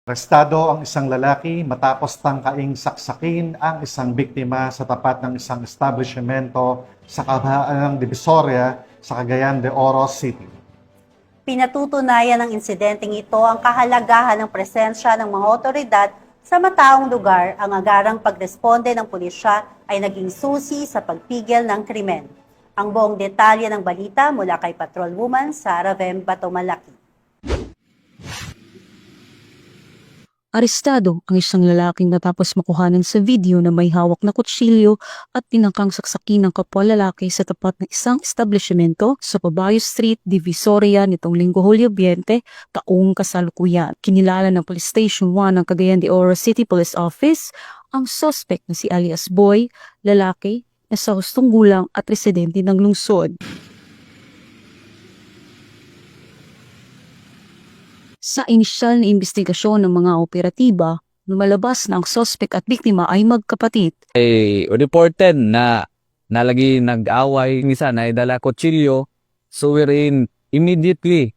Arestado ang isang lalaki matapos tangkaing saksakin ang isang biktima sa tapat ng isang establishmento sa kahabaan ng Divisoria sa Cagayan de Oro City. Pinatutunayan ng insidenteng ito ang kahalagahan ng presensya ng mga otoridad sa mataong lugar. Ang agarang pagresponde ng pulisya ay naging susi sa pagpigil ng krimen. Ang buong detalye ng balita mula kay Patrolwoman Sara Vem Batomalaki. Arestado ang isang lalaking matapos makuhanan sa video na may hawak na kutsilyo at tinangkang saksakin ng kapwa lalaki sa tapat ng isang establishmento sa Pabayo Street, Divisoria nitong Linggo, Hulyo 20, taong kasalukuyan. Kinilala ng Police Station 1 ng Cagayan de Oro City Police Office ang suspect na si alias Boy, lalaki na sa hustong gulang at residente ng lungsod. Sa inisyal na investigasyon ng mga operatiba, lumalabas na ang suspect at biktima ay magkapatid. Reported na nalagi nag-away, minsan na idala kutsilyo, so wherein immediately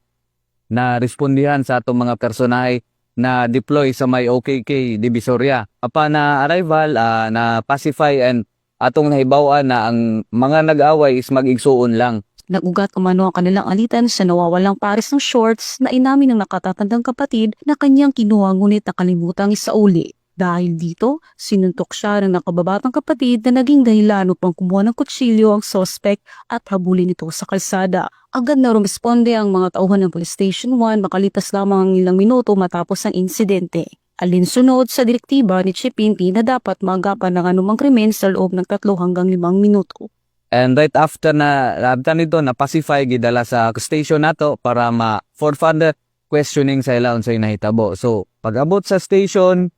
na respondihan sa atong mga personahe na deploy sa may OKK Divisoria. Upon na arrival, na pacify and atong nahibawan na ang mga nag-away is mag-igsuon lang. Nagugat umano ang kanilang alitan sa nawawalang pares ng shorts na inamin ng nakatatandang kapatid na kanyang kinuha ngunit nakalimutang isauli. Dahil dito, sinuntok siya ng nakababatang kapatid na naging dahilan upang kumuha ng kutsilyo ang suspect at habulin ito sa kalsada. Agad na rumesponde ang mga tauhan ng Police Station 1 makalipas lamang ang ilang minuto matapos ang insidente. Alinsunod sa direktiba ni Chief PNP na dapat maagapan ng anumang krimen sa loob ng 3 hanggang 5 minuto. And right after na nito na pacify gidala sa station nato para for further questioning sa ila unsay nahitabo. So pag-abot sa station,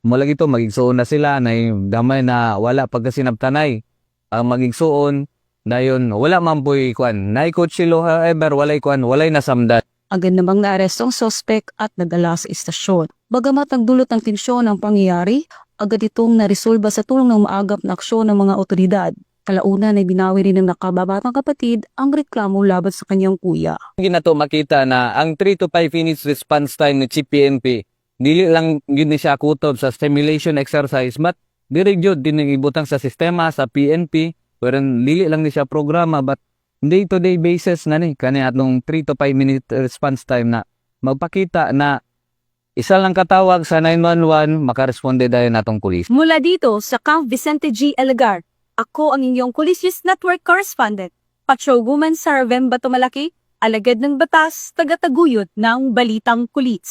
mula gito magigsuon na sila na damay na wala pagkasinabtanay. Ang magigsuon na yun wala man po'y kwan. Nay kutsilyo however walay kwan, walay nasamdan. Agad namang naaresto ang suspect at nadala sa istasyon. Bagamat nagdulot ng tensyon ang pangyayari, agad itong naresolba sa tulong ng maagap na aksyon ng mga otoridad. Kalaunan ay binawi rin ng nakababatang kapatid ang reklamo laban sa kanyang kuya. Ginato makita na ang 3 to 5 minutes response time ni Chief PNP, dili lang yun siya kutob sa simulation exercise, but dili jud din ibutang sa sistema sa PNP, pero dili lang ni siya programa, but day-to-day basis na ni kani atong 3 to 5 minute response time na magpakita na isa lang katawag sa 911 makaresponde dayon natong pulis. Mula dito sa Camp Vicente G. Elgar, ako ang inyong Police News Network correspondent, Patrolwoman Sara Vem Batomalaki, alagad ng batas, tagataguyod ng Balitang Kulis.